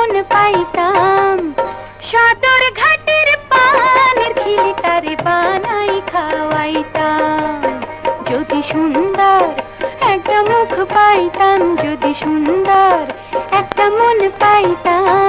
মন পাইতাম, সদর ঘাটের পানের খিলি তারে বানাই খাওয়াইতাম। যদি সুন্দর একটা মুখ পাইতাম, যদি সুন্দর একটা মন পাইতাম।